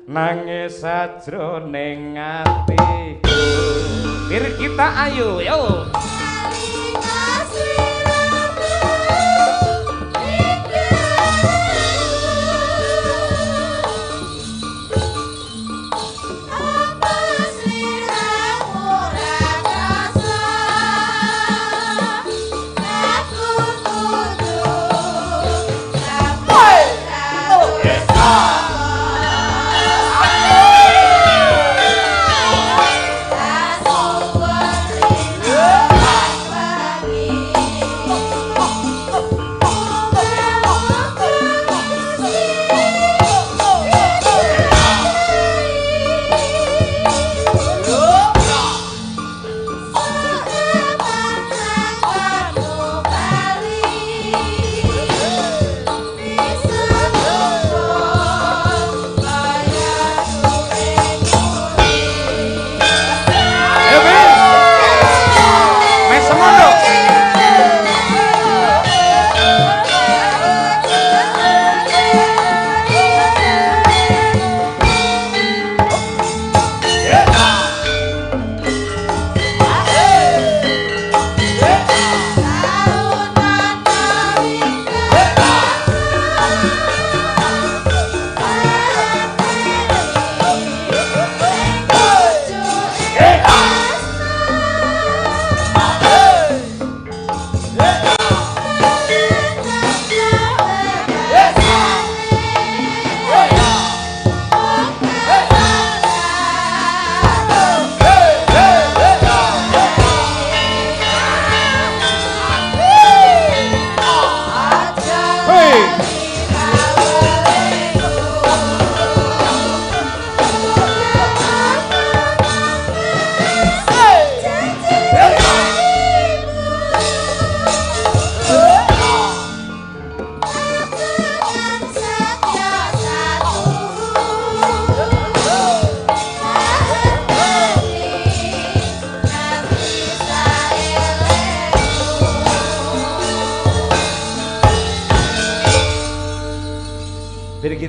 nangis sajroning atiku. Bir kita ayo yo.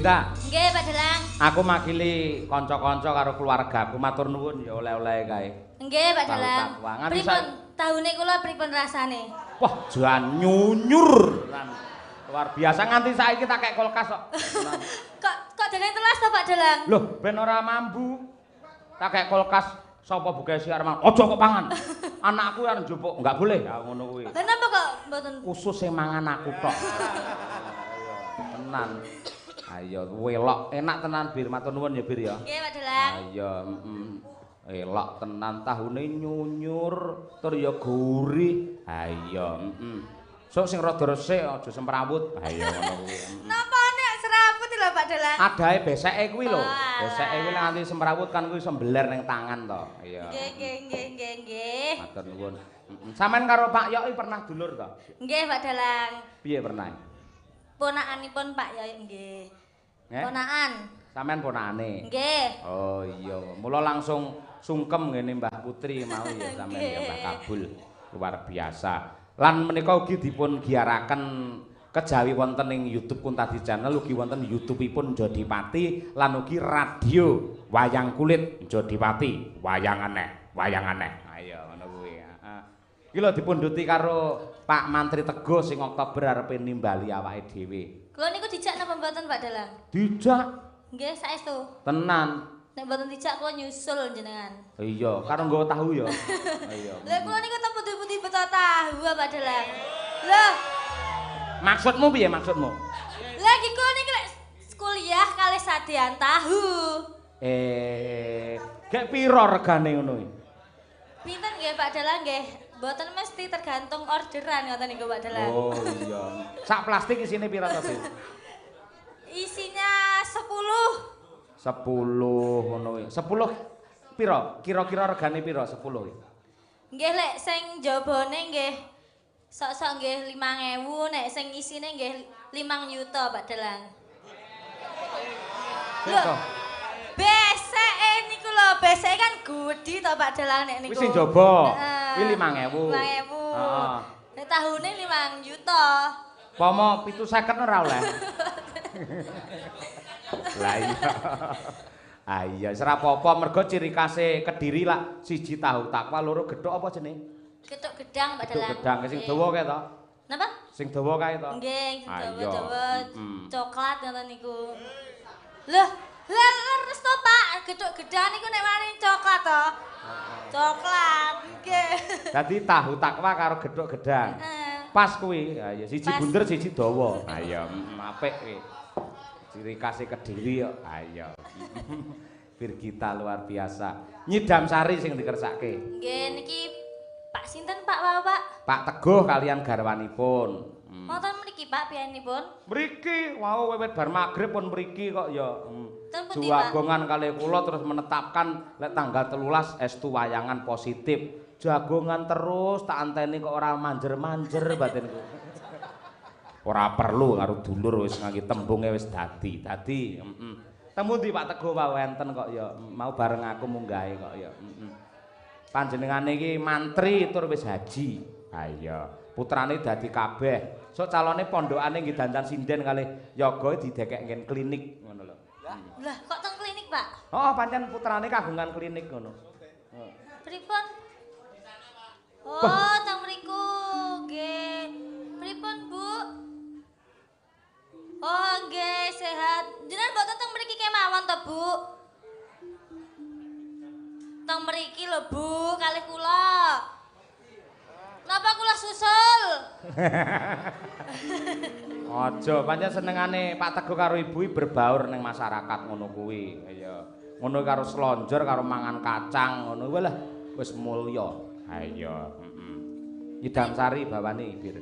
Nggih, Pak Dalang. Aku makili kanca-kanca karo keluargaku matur nuwun ya oleh-oleh kae. Nggih, Pak Dalang. Pripun tahune kula pripun rasane? Wah, jan nyunyur. Luar biasa nganti saiki tak kek kulkas kok. Kok dene telas to, Pak Dalang? Loh, ben ora mambu. Tak kek kulkas sapa buka siar mang. Aja kok pangan. Anakku arep njupuk, enggak boleh. Ya ngono kuwi. Lah napa kok mboten? Khusus sing mangan aku tok. Tenan. Ayo welok enak tenan Bir, matur nuwun ya Bir ya. Nggih, Pak Dalang. Ayo, elok tenan tahune nyunyur tur ya gurih. Ayo, Sok sing rada resik aja semrawut. Ayo ngono kuwi. Napa nek seraput lho Pak Dalang? Adahe beseke kuwi lho. Beseke kuwi nganti semrawut kan kuwi sembeler ning tangan to. Iya. Nggih. Matur nuwun. Sampeyan karo Pak Yok pernah dulur to? Nggih, Pak Dalang. Piye pernah? Ponakanipun Pak Yok nggih. Ponakan. Sampeyan ponakane? Nggih. Oh iya, mula langsung sungkem ngene Mbah Putri mau ya sampeyan ya Mbah Kabul. Luar biasa. Lan menika ugi dipun giaraken kejawi wonten ing YouTube Kuntadi Channel, ugi wonten YouTube-ipun Jodipati lan ugi radio Wayang Kulit Jodipati, wayang aneh. Ayo ngono kuwi. Iki lho dipundhuti karo Pak Mantri Teguh sing Oktober arepe nimbali awake dhewe. Kula niku dijak napa mboten Pak Dalang? Dijak. Nggih, saestu. Tenan. Nek mboten dijak kula nyusul jenengan. Iya, karo nggawa tahu ya. Iya. Lha kula niku tak putih-putih beto tahu Pak Dalang. Lho, maksudmu piye maksudmu? Lah iki kula niku lek kuliah kalih sadean tahu. Gek piro regane ngono iki? Pinten nggih Pak Dalang nggih? Mboten mesti tergantung orderan ngoten niku Pak Dalang. Oh iya. Sak plastik isine piro to, Bir? Isinya 10. 10 ngono kuwi. 10 piro? Kira-kira regane piro 10 iki? Nggih lek sing jabone nggih sok-sok nggih 5.000, nek sing isine nggih 5 yuta Pak Dalang. Lho. Beseke niku lho, beseke kan gudi to Pak Dalang nek niku. Wis sing jaba. Kuwi 5.000. 5.000. Heeh. Nek tahune 5 juta. Pomo 750 ora oleh. Lah iya. Ah iya, ora apa-apa mergo ciri khase Kediri lah siji tahu takwa, loro gedhok apa jenenge? Gedhok gedang Pak Gedhok Dalang. gedang sing dawa kae to. Napa? Sing dawa kae to. Nggih, sing Ah, iya. dawa-dawa coklat ngoten niku. Lah, leres to Pak, gedhok gedang niku nek wani coklat to. Coklat, nggih. Dadi tahu takwa karo gedhok gedang. Pas kuwi. Ah iya, siji bunder siji dawa. Ah iya, apik kuwi. Ciri khase Kediri kok. Ah iya. Virgita luar biasa. Nyidam Sari sing dikersake. Nggih niki Pak sinten Pak Bapak? Pak Teguh kalian garwanipun. Wonten mriki Pak piyanipun? Mriki, wau wiwit bar magrib pun mriki kok ya. Ten pundi Pak? Jagongan kalih kula terus menetapkan lek tanggal 13 estu wayangan positif. Jagongan terus tak anteni kok ora manjer-manjer batinku. Ora perlu karo dulur wis ngangge tembunge wis dadi. Dadi, temu ndi Pak Teguh wae wenten kok ya mau bareng aku munggahe kok ya. Panjenengane iki mantri tur wis haji. Ha iya, putrane dadi kabeh. Sok calone pondokane nggih dandan sinden kalih yoga didekek ngen klinik ngono lho. Lah, kok teng klinik, Pak? Oh, pancen putrane kagungan klinik ngono. Pripun? Oh, teng mriku. Nggih. Pripun, Bu? Oh, nggih, sehat. Jenengan mboten teng mriki kemawon to, Bu? Teng mriki lho, Bu, kalih kula. Napa kula susul? Aja, pancen senengane Pak Teguh karo Ibu berbaur ning masyarakat ngono kuwi. Iya. Ngono karo slonjor karo mangan kacang ngono wae lah wis mulya. Ha iya, Nyidam Sari bawane Bir.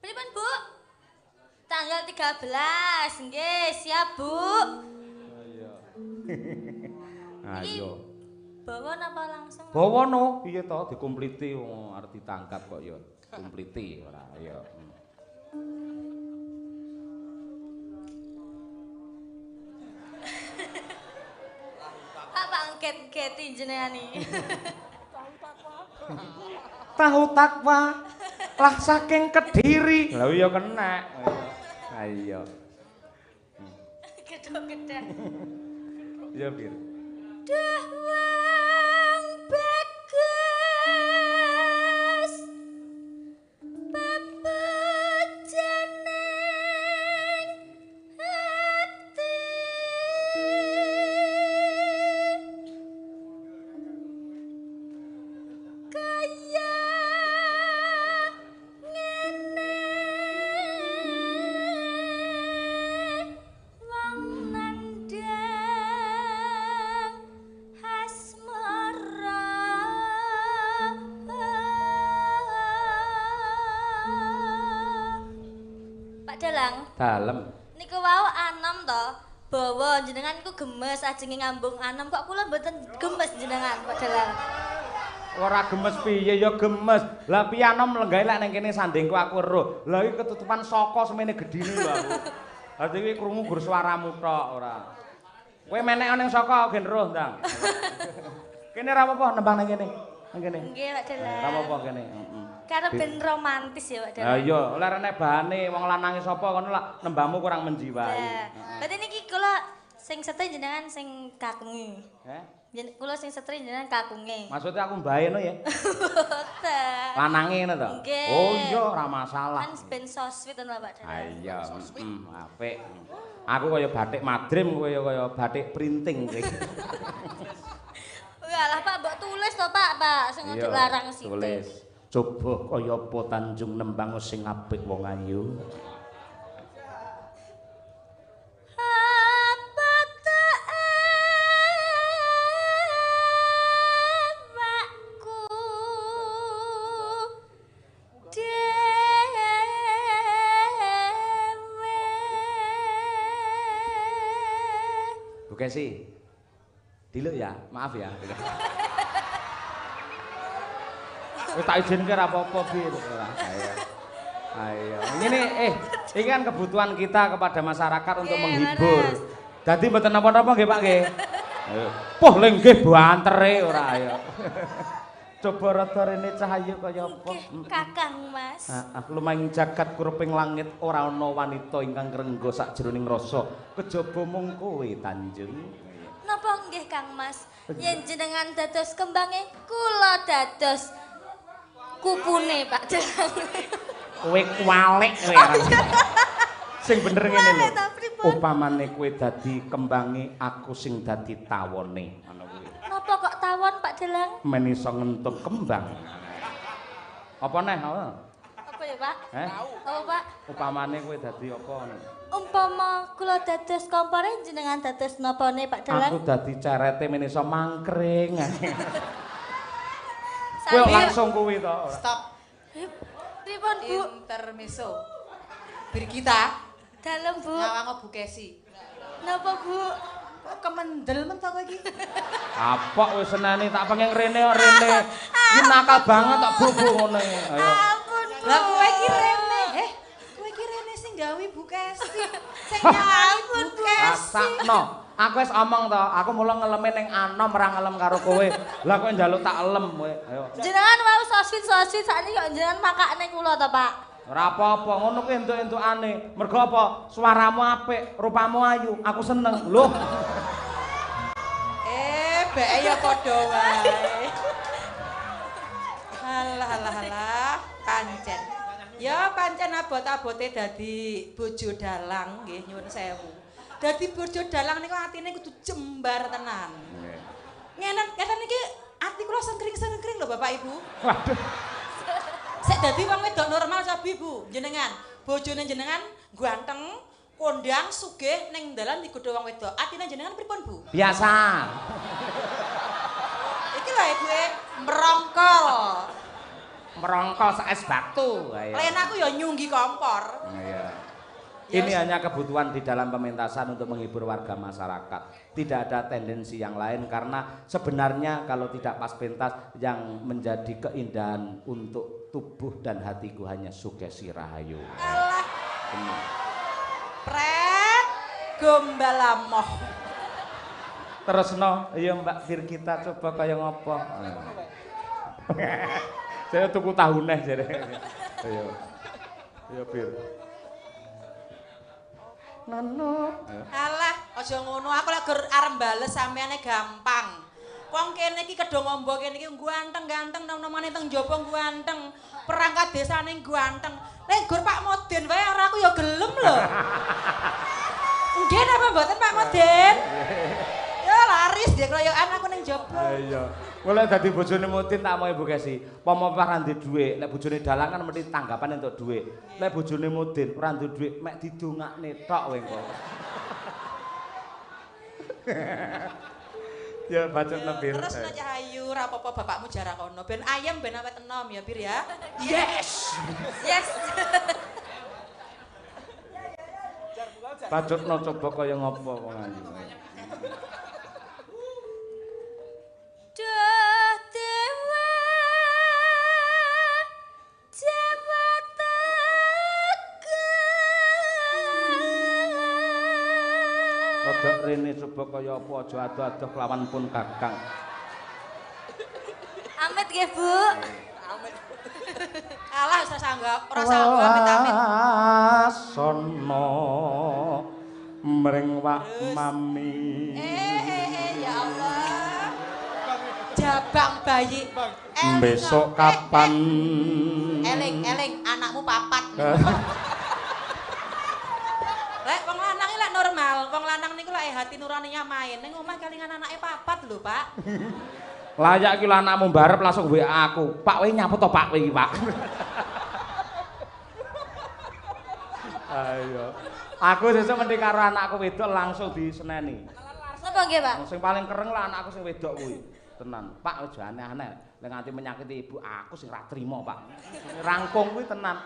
Pripun, Bu? Tanggal 13. Nggih, siap, Bu. Iya. Ayo. Bawa napa langsung? Bawa no, piye to dikumpliti wong arep ditangkap kok ya kumpliti ora ya. Apa angket-angketi jenengan iki? Tahu takwa lah saking Kediri. Lah iya kena. Ha iya. Gedhok-gedhok. Iya, Bir. Dawang bagus pepejeneng hati kaya ngene wong nandang asmara Pak Dalang Dalem. niku wau anom to bawa jenengan niku gemes ajenge ngambung anom kok kula mboten gemes jenengan Pak Dalang Ora gemes piye ya gemes. Lah pianom lenggahe lek ning kene sandingku aku weruh. Lah iki ketutupan saka semene gedine lho aku. Dadi iki krungu gur swaramu tok ora. Kowe menek ning saka gen roh ndang. Kene ora apa-apa nembang ning kene. Ning kene. nggih Pak Dalang Ora apa-apa kene. karep ben romantis ya Pak Lah Dalang iya, lek nek bahane wong lanange sapa kono lah nembangmu kurang menjiwai. Lah, berarti niki kula sing setri jenengan sing kakunge. Kula sing setri jenengan kakunge. Maksudnya aku mbae no ya. Boten. Lanange ngono to. Nggih. Oh iya, ora masalah. Kan ben so sweet to Pak Ah Dalang. iya, apik. Aku kaya batik madrim, kowe kaya batik printing kowe. Walah Pak, mbok tulis to Pak, sing ojo larang sithik. Tulis. Coba kaya apa Tanjung nembang sing apik wong ayu. Apa tak awakku dewe. Bukan sih. Diluk ya, maaf ya. Wis tak izinke ora apa-apa, Bir. Ayo. Ini ini kan kebutuhan kita kepada masyarakat untuk menghibur. Dadi mboten napa-napa nggih, Pak nggih. Ayo. Poh lenggih bantere ora ayo. Coba rada rene cahaya kaya apa? Kakang Mas. Heeh, lumahing jagat kuruping langit ora ana wanita ingkang rengga sajroning rasa kejaba mung kowe Tanjung. Napa nggih Kang Mas? Yen jenengan dados kembange kula dados kupune Pak Delang. Kowe kualik kowe. Sing bener ngene lho. Upamane kowe dadi kembange aku sing dadi tawone. Napa kok tawon Pak Delang? Men iso ngentut kembang. Apa neh? Apa ya Pak? Apa Pak? Upamane kowe dadi apa? Umpama kula dados kompore jenengan dados napane Pak Delang? Aku dadi cerete men iso mangkring. Kowe langsung kuwi to. Stop. Pripun Bu? Intermezzo. Birgita. Dalem Bu. Ngawang Bu Kesi. Napa Bu? Kok kemendel men to kowe iki? Apok wis seneni tak pengen rene kok rene. Iki nakal banget tak bubu ngono. Ayo. Ampun Bu. Lah kowe iki rene. Kowe iki rene sing gawe Bu Kesi. Sing nyawi Bu Kesi. Rasakno. Aku wis omong to, aku mula ngeleme ning anom ora ngelem karo kowe. Lah kok njaluk tak elem kowe. Ayo. Jenengan mau soswit-soswit sakniki kok jenengan makakne kula to Pak. Ora apa-apa, ngono kuwi entuk-entukane. Mergo apa? Suaramu apik, rupamu ayu, aku seneng. Loh. Beke ya padha wae. Halah, pancen. Ya pancen abot-abote dadi bojo dalang nggih nyuwun sewu. Dadi bojo dalang niku atine kudu jembar tenan. Ngeten iki ati kula sengkring-sengkring lho Bapak Ibu. Waduh. Sek dadi wong wedok normal sabi Bu, jenengan. Bojone jenengan ganteng, kondang, sugih ning dalan digodho wong wedok. Atine jenengan pripun Bu? Biasa. Iki lho Ibuke merongkol. Merongkol sak es batu. Ayo. Lain aku ya nyunggi kompor. Iya. Ini hanya kebutuhan di dalam pementasan untuk menghibur warga masyarakat. Tidak ada tendensi yang lain karena sebenarnya kalau tidak pas pentas yang menjadi keindahan untuk tubuh dan hatiku hanya Sukesi Rahayu. Alah. Pret gombalamoh. Terus no, iya Mbak Birgita coba kaya ngopo. Saya tuku tahu neh jare. Ayo. Ayo Bir. Nono. Alah, aja ngono. Aku lek gur arep bales sampeane gampang. Wong kene iki kedho ngombo kene iki ganteng-ganteng nom-nomane teng njaba ganteng. Perangkat desane ganteng. Lek gur Pak Moden wae ora aku ya gelem lho. Nggih napa mboten Pak Moden? Ya laris dia kroyokan aku ning njaba. Iya. Mulai dadi bojone Mutin tak mau Ibu Kesi. Pomo ora ndek dhuwit, nek bojone Dalang kan mesti tanggapan entuk dhuwit. Nek bojone Mutin ora ndek dhuwit, mek didongakne tok kowe engko. Ya bacotno Bir. Terus no Cahayu, ora apa-apa bapakmu jarak kono. Ben ayam ben awet enom ya Bir ya. Yes. Yes. Bacotno coba kaya ngopo wong ayu. Duh dewa Jawa Tengah. Rodok rene coba kaya apa aja ado-ado kelawan pun Kakang. Amit nggih Bu. Alah ora sanggup, ora sanggup amit-amit. Sono mring wak mami. Ya Allah. Jabang bayi. Besok kapan? Eling anakmu papat. Lek wong lanang iki lek normal, wong lanang niku lek hati nuraninya main ning omah kalingan anake papat lho, Pak. Layak iki lho anakmu mbarep langsung WA aku. Pak kowe nyapa to Pak kowe iki, Pak? Ayo. Aku sesuk mendhi karo anakku wedok langsung diseneni. Napa nggih, Pak? Sing paling kereng lah anakku sing wedok kuwi. Tenan. Pak aja aneh-aneh. Lek nganti menyakiti ibu aku sing ra trimo, Pak. Rangkung kuwi tenan.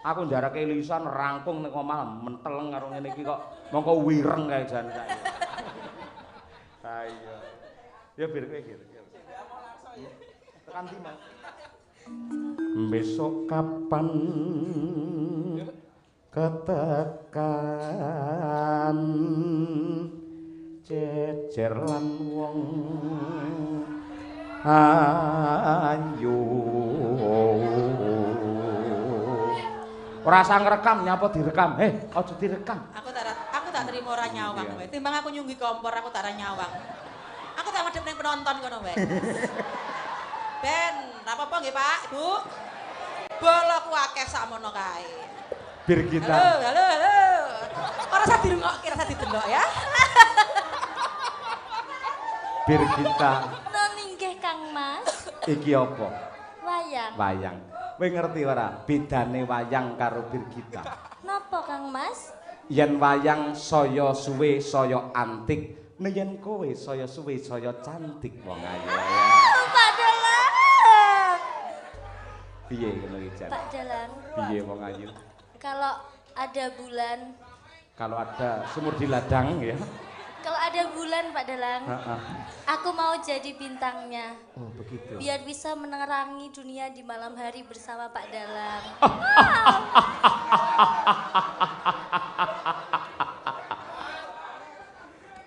Aku njarake lisan rangkung ning omah menteleng karo ngene iki kok mongko wireng kae jan. Ha iya. Ya bir kowe iki. Tekan ndi mau? Besok kapan ketekan jejer lan wong ayu. Ora sang ngrekam nyapa direkam. Aja direkam. Aku tak terima ora nyawang wae. Timbang aku nyunggi kompor aku tak ora nyawang. Aku tak madhep ning penonton ngono wae. Ben, ora apa-apa nggih Pak, Ibu. Bolokku akeh sakmono kae. Bir kita. Halo. Ora usah dirungokke, ora usah didelok ya. Bir kita. Nggih Kang Mas. Iki apa? Wayang. Wayang. Kowe ngerti ora bedane wayang karo bir kita? Napa Kang Mas? Yen wayang saya suwe saya antik, yen kowe saya suwe saya cantik wong ayu. Pak Dalang. Piye ngono iki Jan? Pak Dalang. Piye wong ayu? Kalau ada bulan, Kalau ada sumur di ladang ya. kalau ada bulan Pak Dalang, aku mau jadi bintangnya. Oh, begitu. Biar bisa menerangi dunia di malam hari bersama Pak Dalang.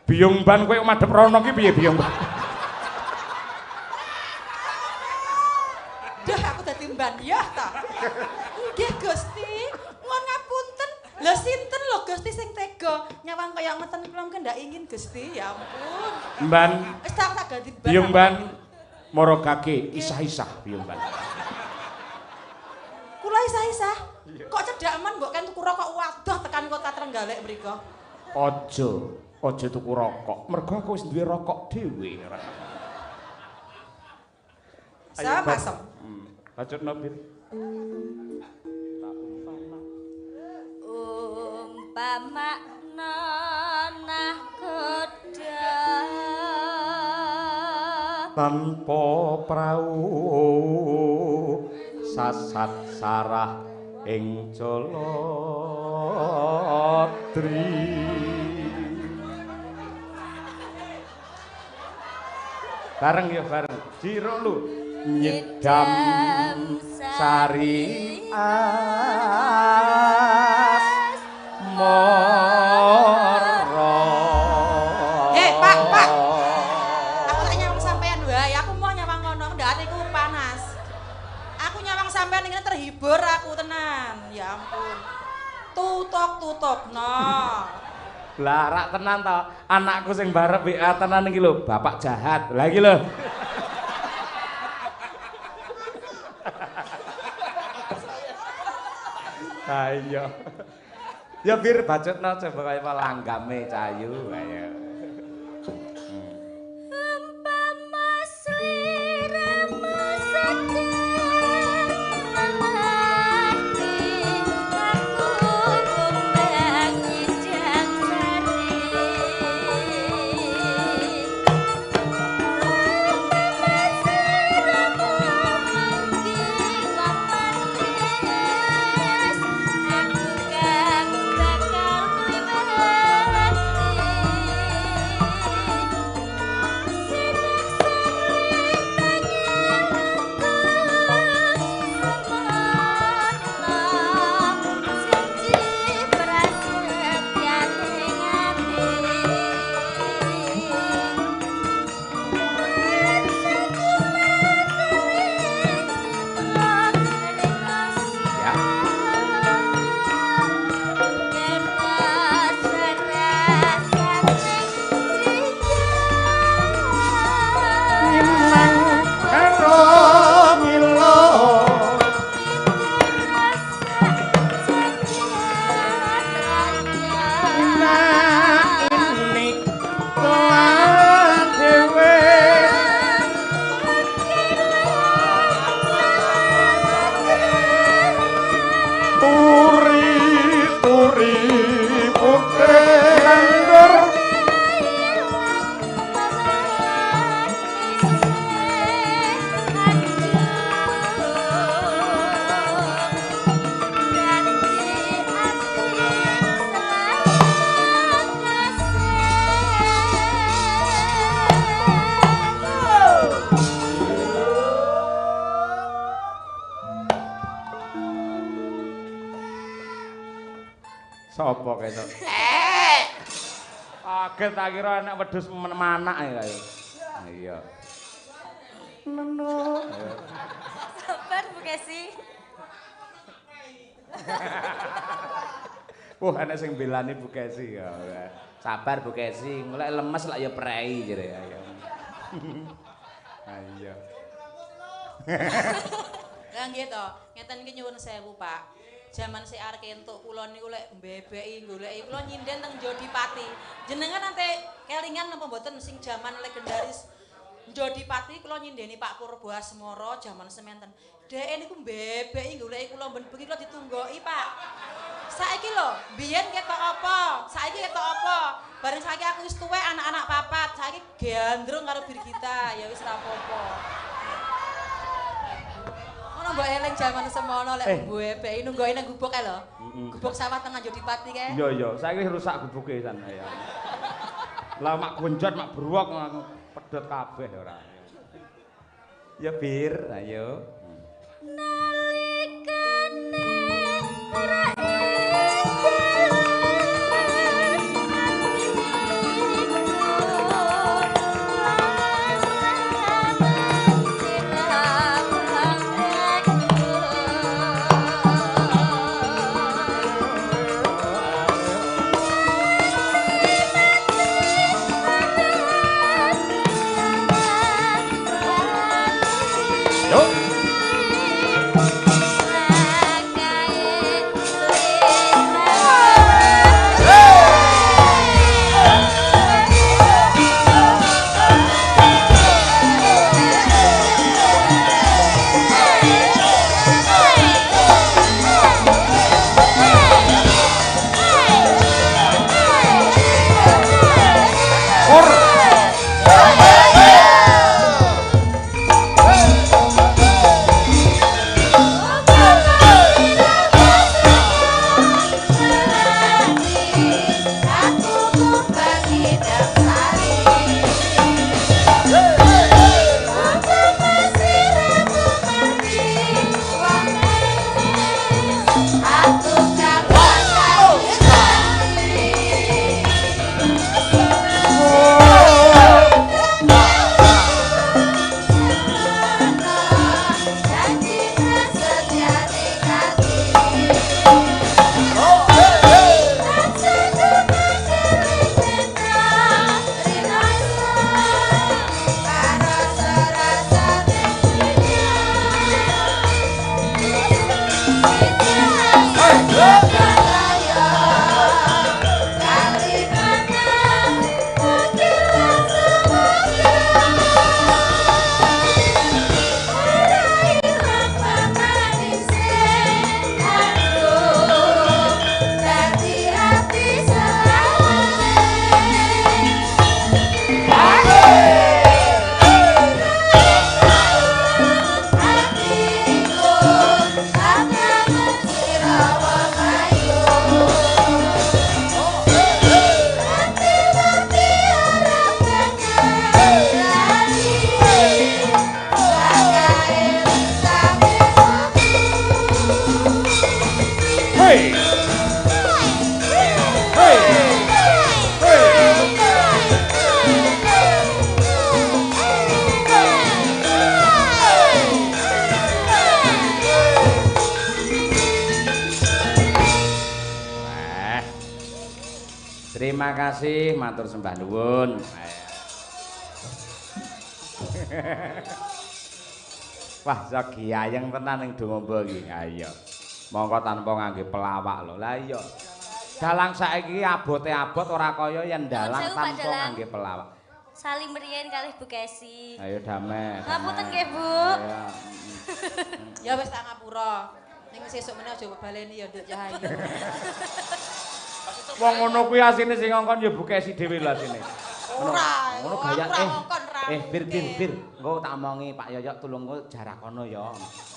Biyung ban kowe madhep rono ki piye biyung ban? Dah aku dadi mban ya ta. Nggih Gusti, nuwun ngapunten. Lah sinten lho Gusti sing tega nyawang kaya ngeten kula mungkin ndak ingin Gusti, ya ampun. Ban, Wis tak ganti ban. biyung ban morogake isah-isah biyung ban. Kula isah-isah. Kok cedhak men mbok kan tuku rokok wadah tekan kota Trenggalek mriko. Aja tuku rokok. Mergo aku wis duwe rokok dhewe. Sama asem. Bacotno bir. Umpama nanah kuda Tanpa prau sasat sarah ing Jaladri. Bareng ya bareng. Jiro lu nyedam sari as moro. Pak. Aku tak nyawang sampean wae. Aku mau nyawang ngono, ndak atiku panas. Aku nyawang sampean iki terhibur aku tenan. Ya ampun. Tutok no. Lah rak tenan to, anakku sing barep WA tenan iki lho, bapak jahat. Lah iki lho. Ayo. Ya bir bacotno coba kaya langgame cayu ayo. Umpama sliramu sedang melati, aku kumbang nyidam sari. Umpama sliramu mengki wong manis, aku kang bakal Sopo keto? Kaget tak kira anak wedhus manak ya kaya. Iya. Nono. Sabar Bu Kesi. Wah, ana sing belani Bu Kesi ya. Sabar Bu Kesi, lek lemes lak ya prei jare ayo. Ayo. Lah nggih to, ngeten iki nyuwun sewu, Pak. Jaman sik arek entuk kula niku lek mbebeki goleki kula nyinden teng Jodipati. Jenengan nate kelingan napa mboten sing jaman legendaris Jodipati kula nyindeni Pak Purbo Asmara jaman sementen. Dheke niku mbebeki goleki kula ben bengi kula ditunggoki, Pak. Saiki lho, biyen ketok apa? Saiki ketok apa? Bareng saiki aku wis tuwek anak-anak papat. Saiki gandrung karo Birgita, ya wis ra apa-apa. Ono mbok eling jaman semono lek mbebeki nunggoki nang gubuk kae lho. Gubuk sawah tengah Jodipati kae. Iya iya, saiki rusak gubuke san ya. Lah mak gonjot mak bruwok pedhot kabeh ora. Ya Bir, ayo. Nalikane Terima kasih, matur sembah nuwun. Wah, sok giyayeng tenan ning Dongombo iki. Ayo. Monggo tanpa ngangge pelawak lho. Lah iya. Dalang saiki abote abot ora kaya yen dalang tanpa ngangge pelawak. Salim mriyen kalih Bu Kesi. Ayo damai. Ngapunten nggih, Bu. Ya wis tak ngapura. Ning sesuk meneh aja baleni ya Nduk Cahayu. Wong ngono kuwi asine sing ngongkon ya Bu Kesi dhewe lho asine. Ora. Ngono gaya Bir. Bir. Engko tak omongi Pak Yoyok tulung jarak kono ya.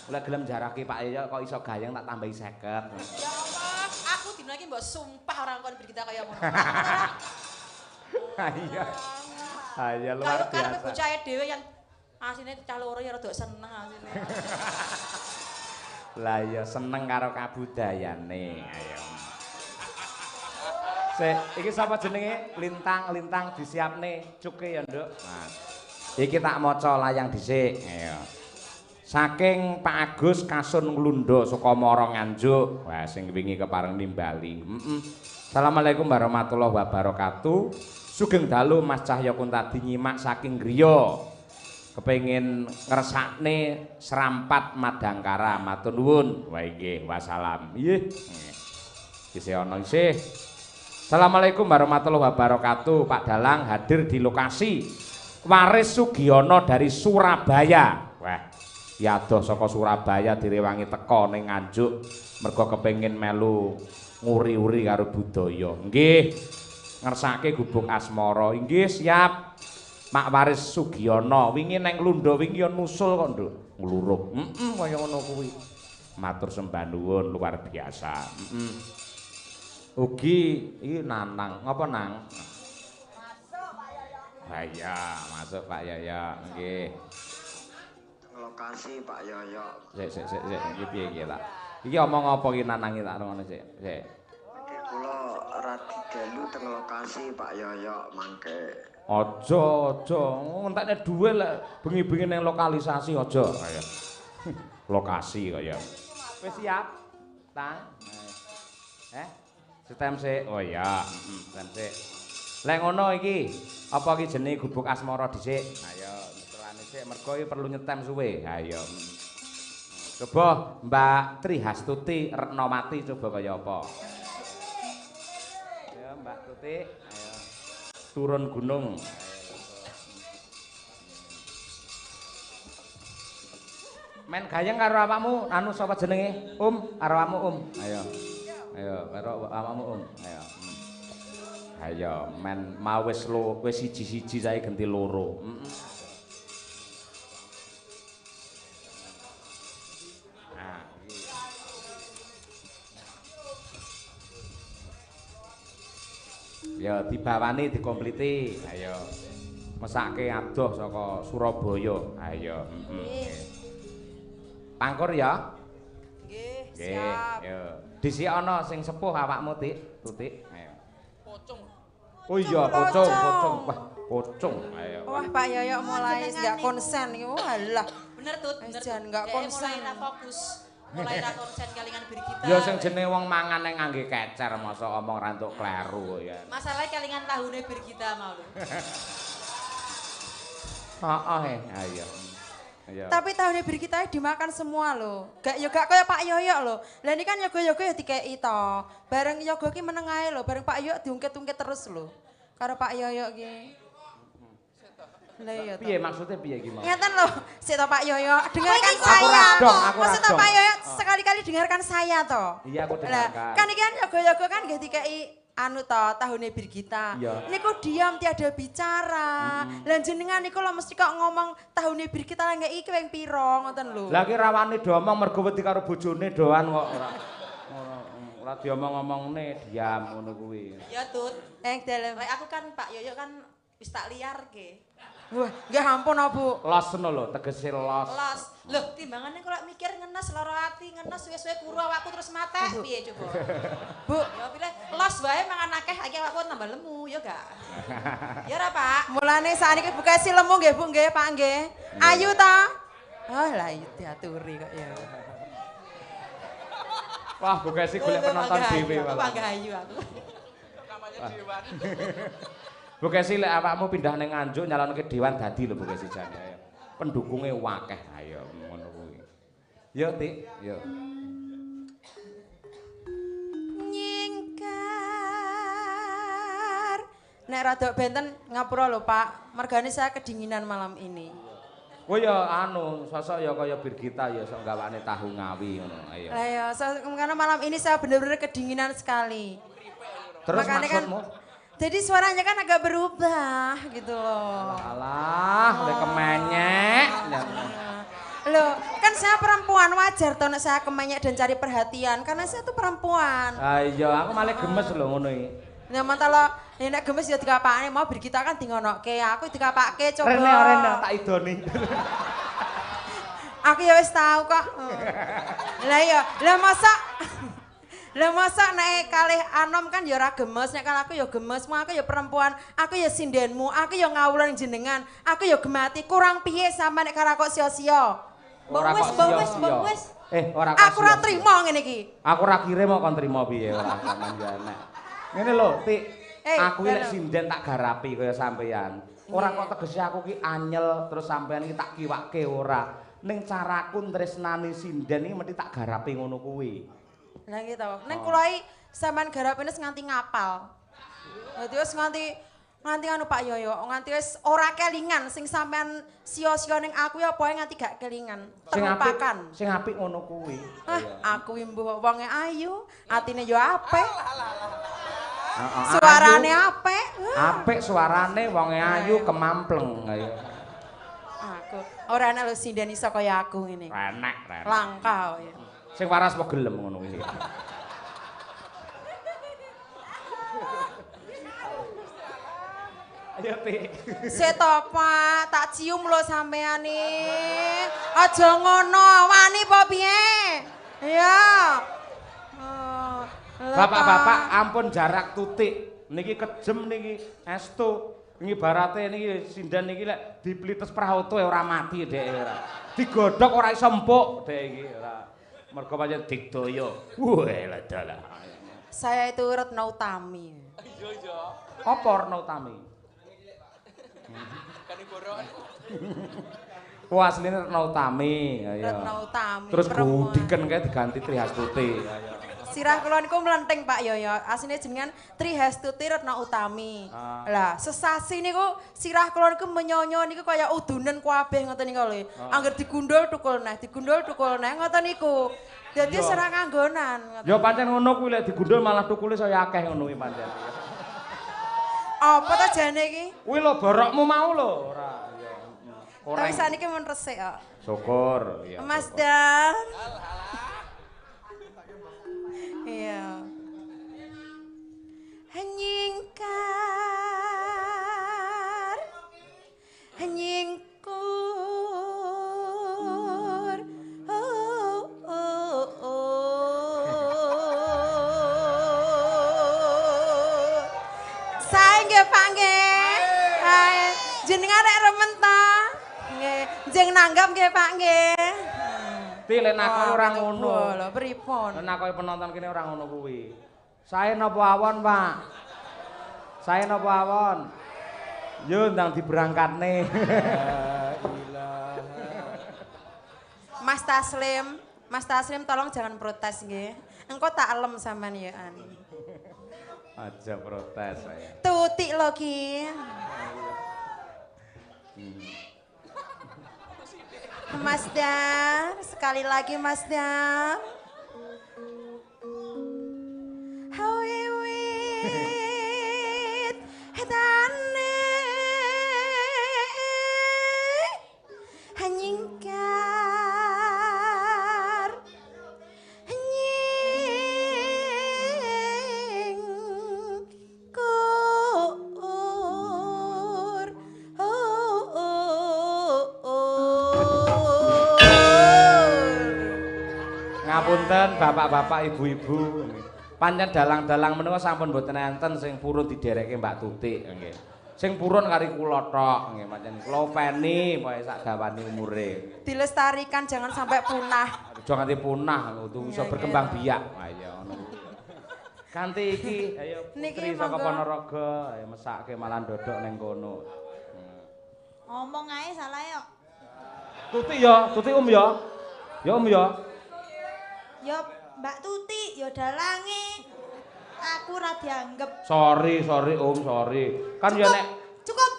Oleh gelem jarake Pak Yoyok kok iso gayeng tak tambahi 50. Ya Allah, aku dina iki mbok sumpah ora ngkon berita kaya ngono. Iya. Iya luar biasa. Karo bocah dhewe yang asine cah loro ya rada seneng asine. Lah ya seneng karo kabudayane. Ayo. Iki sapa jenenge? Lintang disiapne cuke ya, Nduk. Nah. Iki tak maca layang dhisik. Ayo. Saking Pak Agus Kasun Nglundo Sukamara Nganjuk. Wah sing wingi kepareng nimbali. Assalamualaikum warahmatullahi wabarakatuh. Sugeng dalu Mas Cahya Kuntadi nyimak saking griya. Kepengin ngresakne serampat Madangkara. Matur nuwun. Wah nggih, wassalam. Nggih. Isih ana isih. Assalamualaikum warahmatullahi wabarakatuh. Pak Dalang hadir di lokasi Waris Sugiono dari Surabaya. Wah, ya adoh saka Surabaya direwangi teka ning Nganjuk mergo kepengin melu nguri-uri karo budaya. Nggih. Ngersake gubuk asmara. Nggih, siap. Mak Waris Sugiono wingi neng Lundo wingi ya nusul kok, Nduk. Ngluruh. Kaya ngono kuwi. Matur sembah nuwun luar biasa. Ugi iki Nanang, ngapa Nang? Masuk Pak Yoyo. Ha iya, masuk Pak Yoyo, nggih. Lokasi Pak Yoyo. Sik, iki piye iki tak. Iki omong apa iki Nanang iki tak ngono sik. Sik. Iki kula radi dalu teng lokasi Pak Yoyo mangke. Aja, entekne dhuwit lek bengi-bengi ning lokalisasi aja kaya. Lokasi kaya. Wis siap? Tang. Setem sik. Oh iya, setem sik. Lek ngono iki, apa iki jenenge gubuk asmara dhisik? Ayo, meterane sik mergo iki perlu nyetem suwe. Ayo. Coba Mbak Tri Hastuti Retnawati coba kaya apa? Ya, Mbak Tuti. Ayo. Turun gunung. Men gayeng karo awakmu, anu sapa jenenge? Karo awakmu, Ayo. Ayo, karo awakmu, Ayo. Ayo, men mau wis siji-siji sae ganti loro. Nah, iki. Ya dibawani dikompliti. Ayo. Mesake adoh saka Surabaya. Ayo, Pangkur ya? Nggih, Nggih, siap. ya. Dhisik ana sing sepuh awakmu, Tik. Tutik. Ayo. Pocong. Oh iya, pocong. Wah, pocong. Ayo. Wah, Pak Yoyo mulai enggak konsen iki. Walah. Bener Tut, bener. Jan enggak Dia konsen. mulai ra fokus. Mulai ra konsen kelingan Birgita. Ya sing jenenge wong mangan ning ngangge kecer, masa omong ra entuk kleru ya. Masalahnya kelingan tahune Birgita mau lho. Heeh, ayo. Ayo. Tapi tahunnya Birgita dimakan semua loh. Gak kaya Pak Yoyo loh. Lah ini kan yoga-yoga ya dikei to. Bareng yoga ki meneng ae loh. Bareng Pak Yoyo diungkit-ungkit terus loh. Karo Pak Yoyo ki. Lah iya to. Piye maksudnya piye iki mau? Ngeten loh. Sik to Pak Yoyo, dengarkan Aku saya. radong, aku Maksud radong. Pak Yoyo sekali-kali dengarkan saya to. Iya, aku Lah, dengarkan. kan iki kan yoga-yoga kan nggih dikei anu to tahunnya Birgita. Iya. Niku diam tiada bicara. Lan jenengan niku lho mesti kok ngomong tahunnya Birgita lah nggak iki weng piro ngoten lho. Lah ki rawane do omong mergo wedi karo bojone doan kok ora diomong-omongne diam ngono kuwi. Ya Tut. Dalem. Lek aku kan Pak Yoyo kan wis tak liar ke. Wah, nggih ampun Bu. Los ngono lho, tegese los. Los. Loh, timbangane kalau mikir ngenes lara ati, ngenes suwe-suwe kuru awakku terus mateh piye coba. Bu, Ya pilih los wae mangan akeh iki awakku tambah lemu, ya gak? Ya ora, Pak. mulane sakniki buka si lemu nggih Bu nggih Pak nggih. Ayu ta? Oh lah itu diaturi kok ya. Wah, bukan sih golek penonton dhewe Aku malah. bangga ayu aku. Bukan sih lek awakmu pindah ning Nganjuk nyalonke dewan dadi lho bukan sih jane. Ayo. Pendukungnya wakeh ayo ngono kuwi. Yo Tik, yo. Nyingkar. Nek rada benten ngapura lho Pak. Mergane saya kedinginan malam ini. Oh ya anu, sosok ya kaya Birgita ya sok gawane tahu ngawi ngono. Ayo. Lah ya, karena malam ini saya benar-benar kedinginan sekali. Terus Makanya maksudmu? Jadi suaranya kan agak berubah gitu loh. Alah, udah kemenyek. Loh, kan saya perempuan wajar toh nek saya kemenyek dan cari perhatian karena saya tuh perempuan. Ayo, aku malah gemes lho ngono iki. Nah, mantalo nek gemes ya dikapakne mau Birgita kan dingonokke, aku dikapake coba. Rene tak idoni. Aku ya wis tahu kok. Lah ya, lah masa Lah masa nek kalih anom kan ya ora gemes, nek kalau aku ya gemes, aku ya perempuan, aku ya sindenmu, aku ya ngawulan jenengan, aku ya gemati, kurang piye sama nek karo kok sia-sia. Mbok wis. Ora kok. Aku ora trimo ngene iki. Aku ora kira mau kon trimo piye ora sampean ya nek. Ngene lho, Tik. Aku iki nek sinden tak garapi kaya sampean. Ora kok tegese aku ki anyel terus sampean iki tak kiwake ora. Ning caraku tresnani sinden iki mesti tak garapi ngono kuwi. Lah gitu. Ning kula iki sampean garapine nganti ngapal. Dadi wis nganti anu Pak Yoyo, nganti wis ora kelingan sing sampean sia-sia ning aku ya pokoke nganti gak kelingan. Terlupakan. Sing apik ngono kuwi. Aku mbuh wonge ayu, atine yo apik. Suarane apik. Apik suarane wonge ayu kemampleng ayo. Aku ora ana lho sinden iso kaya aku ngene. Renek. Langka ya. Sing waras apa gelem ngono kuwi. Ayo Tik. Seto Pak, tak cium lho sampean iki. Aja ngono, wani apa piye? Ya. Bapak-bapak ampun jarak tutik. Niki kejem niki estu. Niki barate niki sinden niki lek diplites prauto ora mati dhek ora. Digodhog ora iso empuk dhek iki ora. Mergo pancen digdaya. Wah, dalah. Saya itu Retno Utami. Iya. Apa Retno Utami? Wah, asline Retno Utami. Retno Utami. Terus Gudiken kae diganti Trihastuti. Sirah kula niku mlenting Pak Yoyo. Asline jenengan Trihastuti Retno Utami. Lah, sesasi niku sirah kula niku menyonyo niku kaya udunen kabeh ngoten niku lho. Angger digundul tukul neh, ngoten niku. Dadi serang anggonan. Ya pancen ngono kuwi lek digundul malah tukule saya akeh ngono kuwi pancen. Apa ta jane iki? Kuwi lho borokmu mau lho, ora. Ora. Tapi saniki mun resik kok. Syukur, iya. Mas Dan. Iya. Nyingkur. Saya nggih Pak nggih. Jenengan rek remen ta? Nggih, njeng nanggap nggih Pak nggih. Lek aku ora ngono. Lho pripun? Nek aku penonton kene ora ngono kuwi. Sae napa awon, Pak? Sae napa awon? Yo ndang diberangkatne. Mas Taslim tolong jangan protes nggih. Engko tak elem sampean ya an. Aja protes saya. Tutik lho Ki. Mas Dam, sekali lagi Mas Dam. Hawiwit hedane hanyingkar Ngapunten bapak-bapak, ibu-ibu. Pancen dalang-dalang menika sampun mboten enten sing purun diderekke Mbak Tutik nggih. Sing purun kari kula tok nggih pancen kula openi pokoke sak dawane umure. dilestarikan jangan sampai punah. Aja nganti punah kudu iso berkembang biak. Ayo ngono. Kanthi iki ayo putri saka Ponorogo ayo mesake malah ndodok ning kono. Ngomong ae salah yo. Tutik ya, Tutik ya. Ya ya. Yo Mbak Tuti, yo dalange. Aku ora dianggep. Sorry sorry. Kan ya nek Cukup.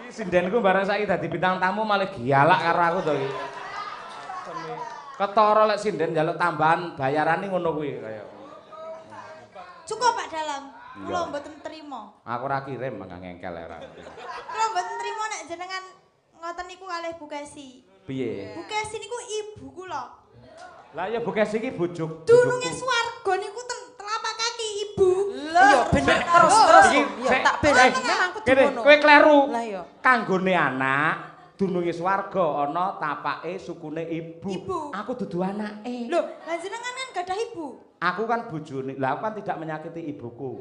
iki sindenku bareng saiki dadi bintang tamu malah gialak karo aku to iki. Ketara lek sinden njaluk tambahan bayarane ngono kuwi kaya. Cukup Pak Dalang. Iya. Kula mboten trima. Aku ora kirim mangga ngengkel ora. Kula mboten trima nek jenengan ngoten niku kalih Bu Kesi. Piye? Bu Kesi niku ibu kula. Lah ya Bu Kesi iki bojo. Dununge swarga niku telapak kaki ibu. Iya bener terus. Iki Ya tak bela memang kudu ngono. Kowe kleru. Lah iya. Kanggone anak dununge swarga ana tapake sukune ibu. Ibu. Aku dudu anake. Loh, lan jenengan kan gak ada ibu. Aku kan bojone. Lah aku kan tidak menyakiti ibuku.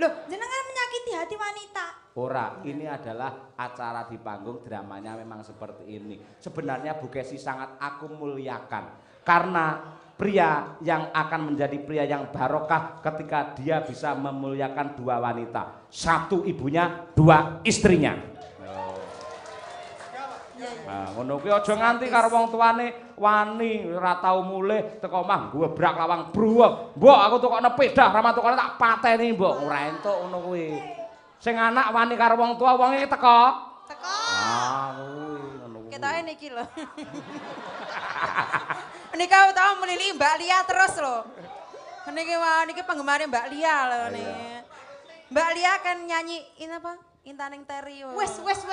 Loh, jenengan menyakiti hati wanita. Ora, ini adalah acara di panggung, dramanya memang seperti ini. Sebenarnya Bu Kesi sangat aku muliakan. Karena pria yang akan menjadi pria yang barokah ketika dia bisa memuliakan dua wanita. Satu ibunya, dua istrinya. Nah, ngono kuwi aja nganti karo wong tuane wani ora tau mulih teko omah gebrak lawang bruwek. Mbok aku tukokne pedah, ra tukokne tak pateni, Mbok. Ora entuk ngono kuwi. Sing anak wani karo wong tua, wong iki teko. Teko. Ah, kuwi ngono kuwi. Ketoke niki lho. Menika utawa melili Mbak Lia terus lho. Niki wah niki penggemar Mbak Lia lho niki. Mbak Lia kan nyanyiin apa? Intaning Teri. Wes. Wes,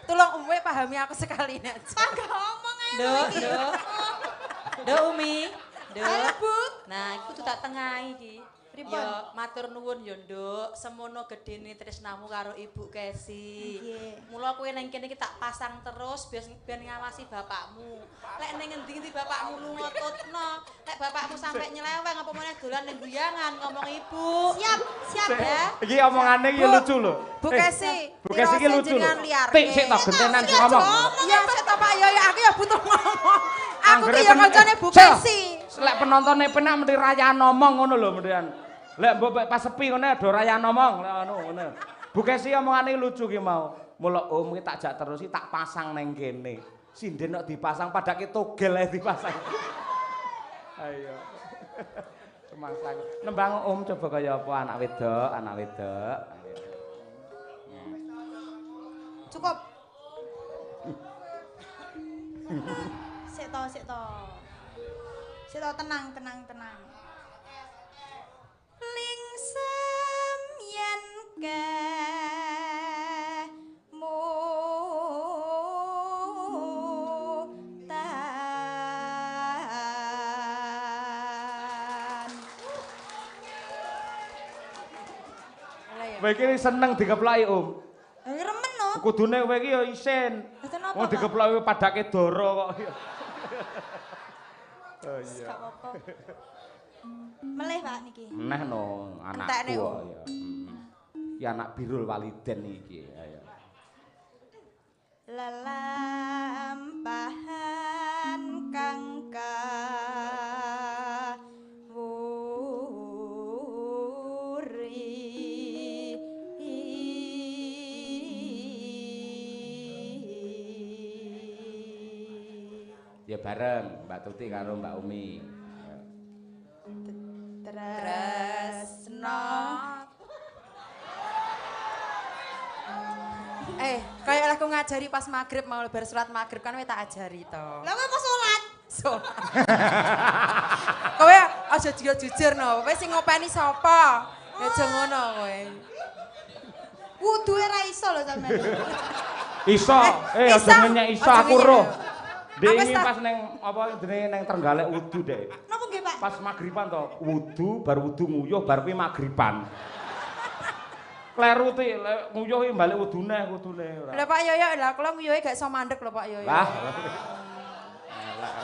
tolong Umi pahami aku sekali aja. Pak ngomong ae. Nduk Umi. Nduk. Halo, Bu. Nah, iku tuh tak tengahi iki. Pripun? Ya matur nuwun ya Nduk, semono gedene tresnamu karo Ibu Kesi. Nggih. Mula kowe nang kene iki tak pasang terus biar ngawasi bapakmu. Lek ning endi bapakmu lunga tutno, lek bapakmu sampe nyeleweng apa meneh dolan ning guyangan ngomong Ibu. Siap Ya. Iki omongane iki lucu lho. Bu Kesi, Bu Kesi iki lucu lho. Tik sik tok gentenan sing ngomong. Iya, sik to Pak Yoyo, aku ya butuh ngomong. Aku Anggere ki ya kancane Bu Kesi. Lek penontone penak mesti rayan ngomong ngono lho mendhian. Lek mbok pas sepi ngene do rayan ngomong lek ngono. Bu Kesi omongane lucu ki mau. Mula om ki tak jak terus tak pasang neng kene. Sinden kok dipasang padake togel ae dipasang. Ayo. Semasang. Nembang om coba kaya apa anak wedok. Cukup. Sik to tenang. Lingsem yen kemu Kowe iki seneng dikeploki om. remen no. Kudune kowe iki ya isin. Mboten apa, Wong Pak? dikeploki padake dara kok. Oh Gak iya. apa-apa. Meleh Pak niki. Meneh no Entekne, anakku Om. kok ya. Ki anak birul waliden iki. Ayo. Lelampahan kang kawuri Ya bareng Mbak Tuti karo Mbak Umi. tresno Kayak aku ngajari pas maghrib mau bar salat maghrib kan kowe tak ajari to. lha kok mau salat Salat. Kowe aja jujur no, kowe sing ngopeni sapa? Aja ngono kowe. wudu ora iso lho sampean Iso, Isa. aja ngenyek iso Aja aku ngenyek. roh. Dek Apa ini sta- pas neng apa jenenge neng Trenggalek wudu dek. napa nggih Pak Pas maghriban to, wudu bar wudu nguyuh bar kuwi maghriban. Kleru ti nguyuh iki balik wudune ora. Lah Pak Yoyo, lah kula nguyuhe gak iso mandek lho Pak Yoyo. Lah.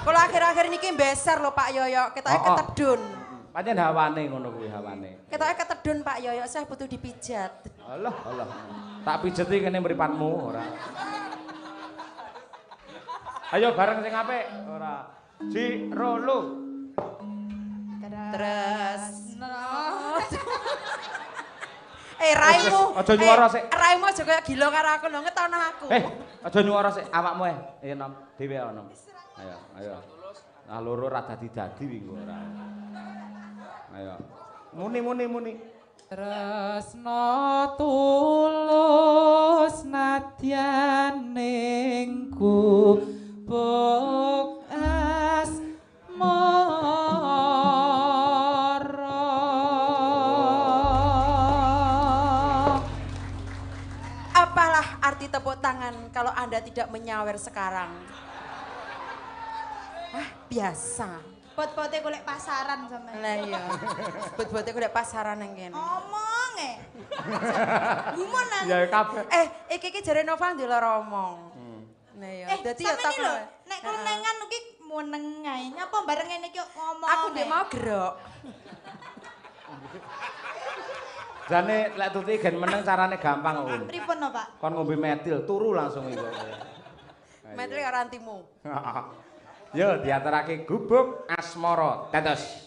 Kula akhir-akhir niki mbeser lho Pak Yoyo, ketoke ketedun. Pancen hawane ngono kuwi hawane. Ketoke ketedun Pak Yoyo, saya butuh dipijat. Allah. Tak pijeti kene mripatmu ora. Ayo bareng sing apik ora. Si Rolo. Tresno. Raimu. Aja nyuara sik. Raimu aja kaya gila karo aku lho, ngetono aku. Aja nyuara sik awakmu nom dhewe nom. Ayo. Nah loro ra dadi-dadi wingi ora. Ayo. Muni. Tresno tulus nadyan ning kubuk asmara. Apalah arti tepuk tangan kalau Anda tidak menyawer sekarang? Biasa. pot-pote golek pasaran sampean Lah iya. Buat-buatnya golek pasaran nang kene. omong gumonan Ya kabeh. Iki jare Nova ndelok omong. Nah ya, dadi ya sampeyan tak lho, nek kunengan iki muneng ae. Nyapa bareng ngene iki ngomong. aku ndek mau gerok. Jane lek tuti gen meneng carane gampang kok. Pripun no, Pak? Kon ngombe metil turu langsung iku. Metle karo antimu. Yo diaturake gubuk asmara. Tetes.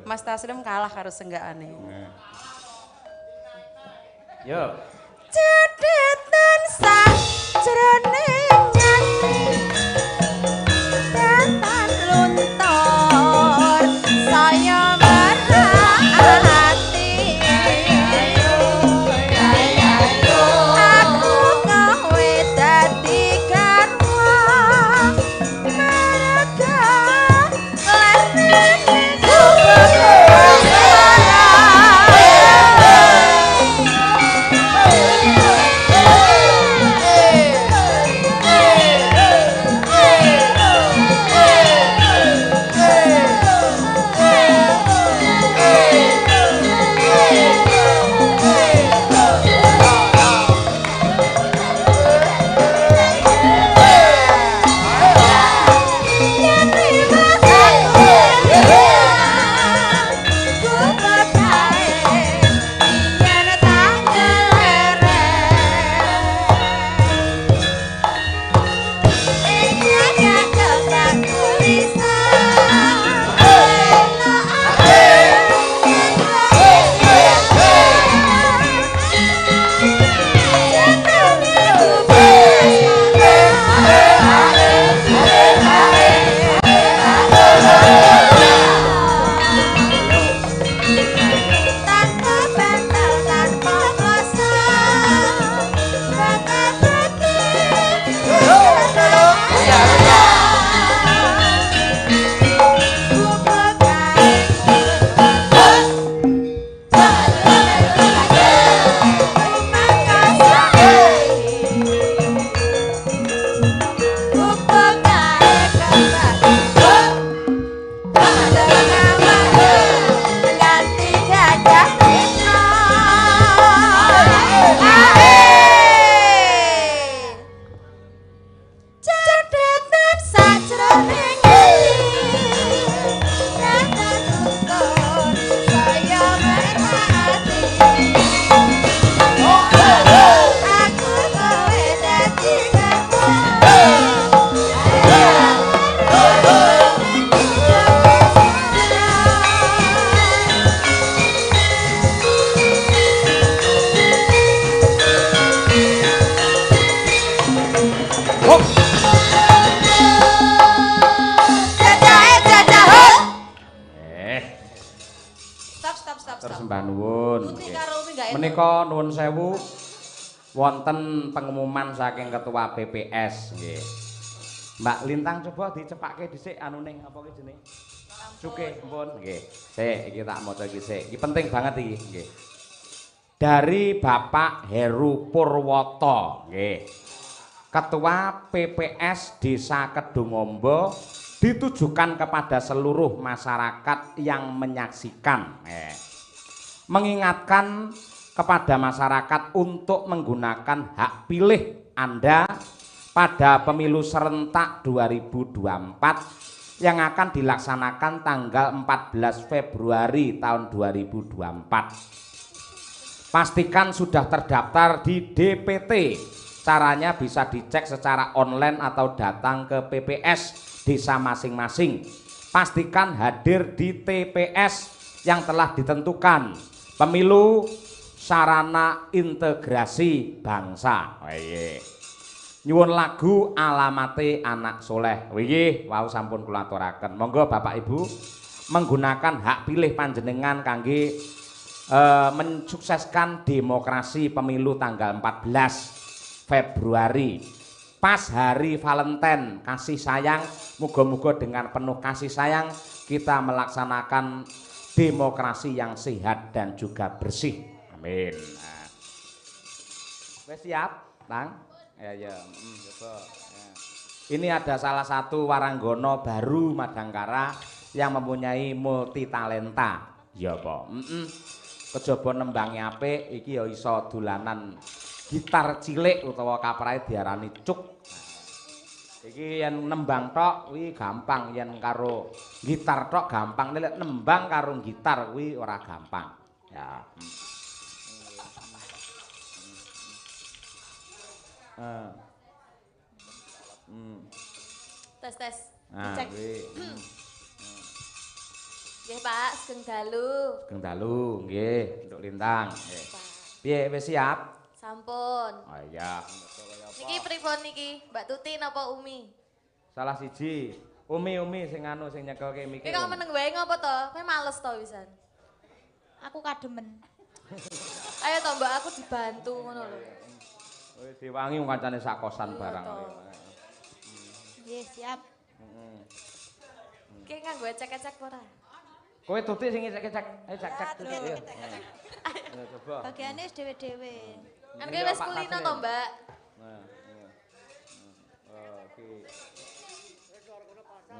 Mas Taslim kalah karo senggaane. Yo. Cedetan sak jroning ati. Tetan luntur saya marati. Aku kowe dadi garwa. Mereka lene Terus sembah nuwun. Putih karo Umi gak enak. Menika nuwun sewu wonten pengumuman saking ketua PPS nggih. Mbak Lintang coba dicepake dhisik anune apa ki jenenge? Suke pun nggih. Sik iki tak maca iki sik. Iki penting banget iki nggih. Dari Bapak Heru Purwoto nggih. Ketua PPS Desa Kedungombo ditujukan kepada seluruh masyarakat yang menyaksikan. Mengingatkan kepada masyarakat untuk menggunakan hak pilih Anda pada pemilu serentak 2024 yang akan dilaksanakan tanggal 14 Februari tahun 2024. Pastikan sudah terdaftar di DPT. Caranya bisa dicek secara online atau datang ke PPS desa masing-masing. Pastikan hadir di TPS yang telah ditentukan. Pemilu sarana integrasi bangsa. Nyuwun lagu alamate anak soleh. Nggih, wau sampun kula aturaken. Monggo Bapak Ibu menggunakan hak pilih panjenengan kangge mensukseskan demokrasi pemilu tanggal 14 Februari. Pas hari Valentine kasih sayang, moga-moga dengan penuh kasih sayang kita melaksanakan demokrasi yang sehat dan juga bersih. Amin. Nah. Wes siap, Tang? Ya. Coba. Ya. Ini ada salah satu waranggono baru Madangkara yang mempunyai multi talenta. Ya apa? Kejaba nembangi apik iki ya iso dolanan gitar cilik utawa kaprahe diarani cuk. Iki yen nembang tok kuwi gampang, yen karo gitar tok gampang, nek nembang karo gitar kuwi ora gampang. Ya. Tes. Nah, Cek. kuwi. Nggih, Pak, sugeng dalu. Sugeng dalu, nggih, Nduk Lintang. Nggih. Piye wis siap? Sampun. Oh iya. Niki pripun niki? Mbak Tuti napa Umi? Salah siji. Umi sing anu sing nyekelke mikir. Kowe kok meneng wae ngopo to? Kowe males to wisan. Aku kademen. Ayo to Mbak, aku dibantu ngono lho. Wis diwangi wong kancane sakosan barang. Nggih, siap. Ki nganggo cek-cek ora? Kowe Tuti sing cek-cek. Ayo cek-cek. Ayo. Ayo coba. Bagiane wis dhewe-dhewe. Kan kowe wis kulino to, Mbak? Nah, iya. Oke.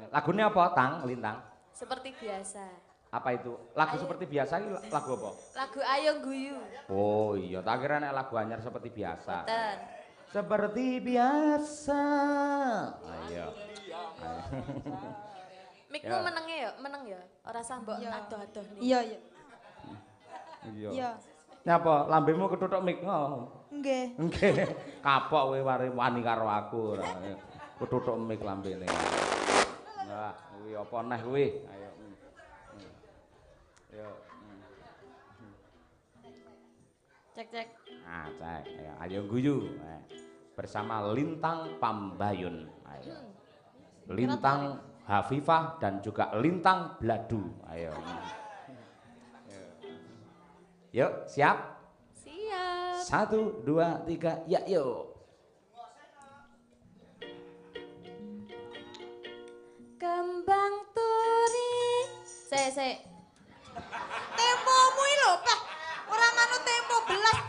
Lagunya apa, Tang, Lintang? Seperti biasa. Apa itu? Lagu seperti biasa ini lagu apa? Lagu Ayo Guyu. Oh iya, tak kira nek lagu anyar seperti biasa. Boten. Seperti biasa. Ayo. Mikmu meneng ya? Ora sambok adoh-adoh nih. Iya. Iya. Iya. Nyapa lambemu ketutuk mik ngono? Nggih. Nggih. Kapok kowe wani karo aku ora. Ketutuk mik lambene. Nah, kuwi apa neh kuwi? Ayo. Yo. Cek. Nah, cek. Ayo guyu. Bersama Lintang Pambayun. Ayo. Lintang Hafifah dan juga Lintang Bladu. Ayo. Yuk, siap? Siap. 1, 2, 3, ya yuk. Kembang turi. Sik. Tempomu iki lho, Pak. Ora manut tempo belas.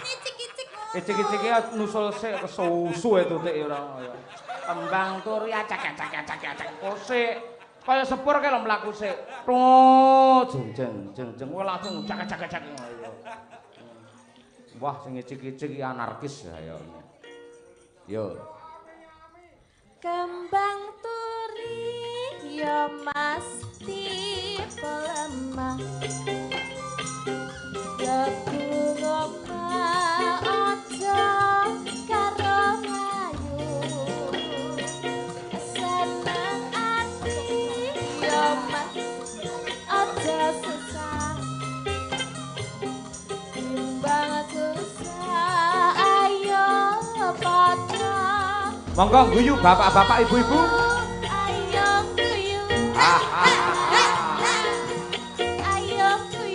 Nicik-icik. Icik-icik nusul sik kesusu itu tik ora. Kembang turi acak. Oh sik. Kaya sepur kae lho mlaku sik. Jeng. Kowe langsung cak. Wah, sing icik-icik iki anarkis ya. Yo. Kembang turi ya mesti pelemah. Ya bunga aja karo ayu. Seneng ati ya mas aja susah. Timbang susah ayo padha. Monggo guyu bapak-bapak ibu-ibu. Ayo guyu. Ayo guyu.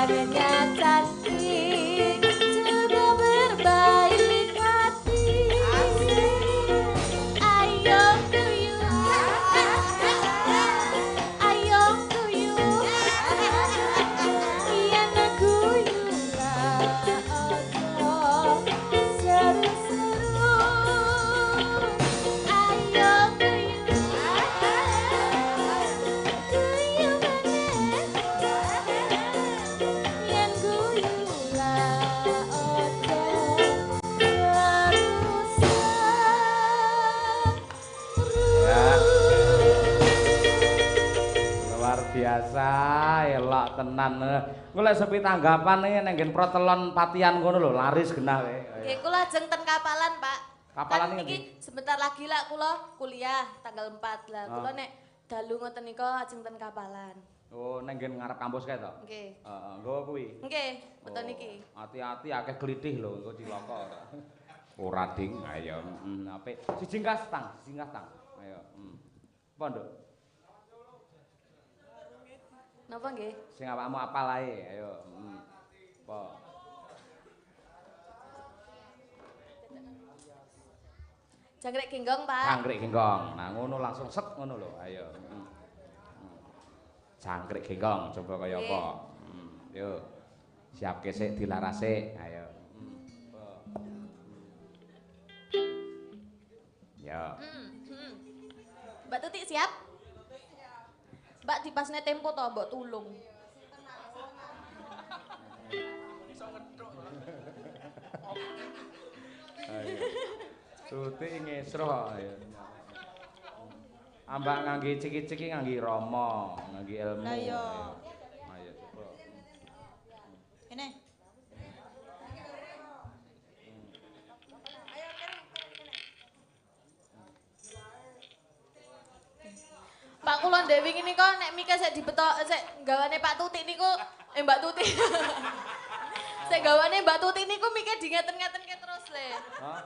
pengennya cantik, coba berbaik hati. Ayo guyu, ayo guyu, yen guyu lah ojo seru-seru. Ayo guyu, guyu meneh, yen guyu lah ojo Ya. Luar biasa, elok tenan. Engko lek sepi tanggapan iki nang nggen protelon Patian ngono lho, laris genah kowe. Nggih, kula ajeng ten Kapalan, Pak. Kapalan Kan iki iki sebentar lagi lah kula kuliah tanggal 4 lah. Kula nek dalu ngoten nika ajeng ten Kapalan. Oh, nang nggen ngarep kampus kae to? Nggih. Heeh, nggawa kuwi. Nggih, betul Oh, niki. Hati-hati akeh glithih lho, engko cilaka ora. Ora ding, ayo. Apik. Siji ngas tang, siji ngas tang. Ayo. Apa, Nduk? Napa nggih? Sing awakmu apal ae, ayo. Apa? Jangkrik genggong, Pak. Jangkrik genggong. Nah, ngono langsung set ngono lho. Ayo. Jangkrik genggong coba kaya apa. Yo. Siapke sik dilarase. Ayo. Ya. Mbak Tutik siap? Mbak dipasne tempo to, mbok tulung. Ayo. Tutik ngesroh ayo. Ambak ngangge ciki-ciki ngangge rama, ngangge ilmu. Lah iya. Ayo coba. Ini. Pak kula ndek wingi nika nek Mika sik dibetok sik gawane Pak Tutik niku Mbak Tutik. Sik gawane Mbak Tutik niku Mika dingeten-ngetenke terus le. Hah?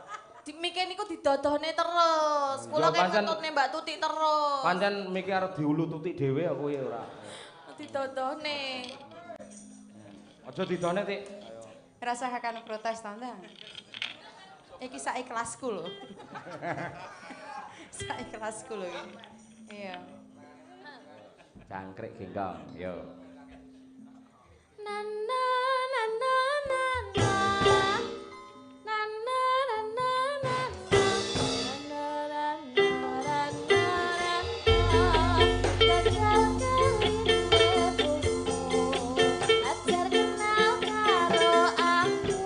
Di Mika niku didodohne terus. Kula Ya, kek pancen- nututne Mbak Tutik terus. Pancen mikir arep diulu tutik dhewe aku ya ora. Didodohne. Aja didone, Tik. Ayo. Rasa akan protes tanda. Iki sak ikhlasku lho. Sak ikhlasku lho iki. Iya. Jangkrik genggong, yo. Na na na na na na. Na na na na na na. Na na na na na na. Gagal kali ajar kenal karo aku.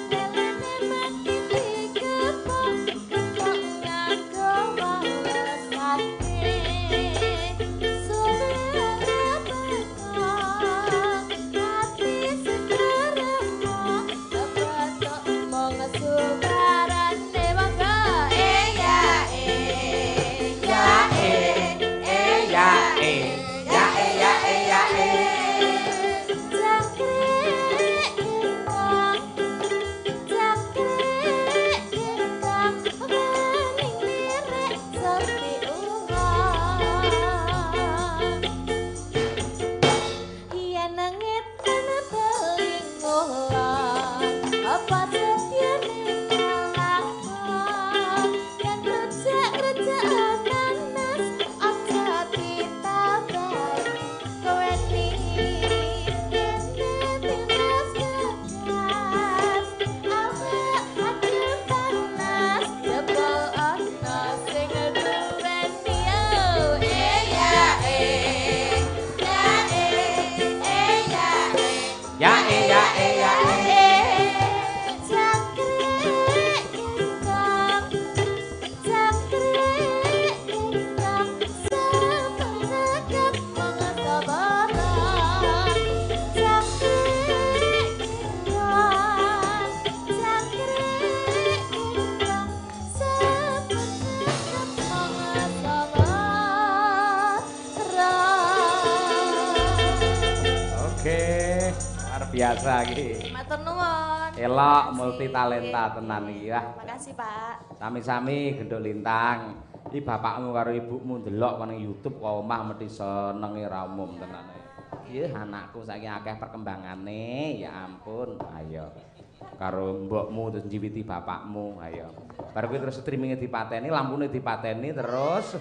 Lelene mati dikepok, kepok nganggo walesake. Suara beko, hati segeremo, kebetok mong subarane monggo. Ya ya Ya Jangkrik genggong, jangkrik genggong, wening lirik sepi ungong. Yen ngeten telingolah, apa setyane ngelakon. Yen rejek-rejek nanas, aja ditambahi. Kowe niki kene bebas gas, awak adem panas, jebol ana sing duweni yo. ya. Jangkrik genggong, jangkrik genggong, sampun cekap mangsa barang. Jangkrik genggong, jangkrik genggong, sampun cekap mangsa barang. Oke, luar biasa iki. Matur nuwun. Elok Makasih. multi talenta tenan iki ya. Makasih, Pak. Sami-sami genduk lintang. Iki bapakmu karo ibumu ndelok ning YouTube kok omah mesti senenge ra umum tenan. Ya anakku saiki akeh perkembangane, ya ampun. Ayo. Karo mbokmu terus njiwiti bapakmu, ayo. Bar kuwi terus streamingnya dipateni, lampune dipateni terus.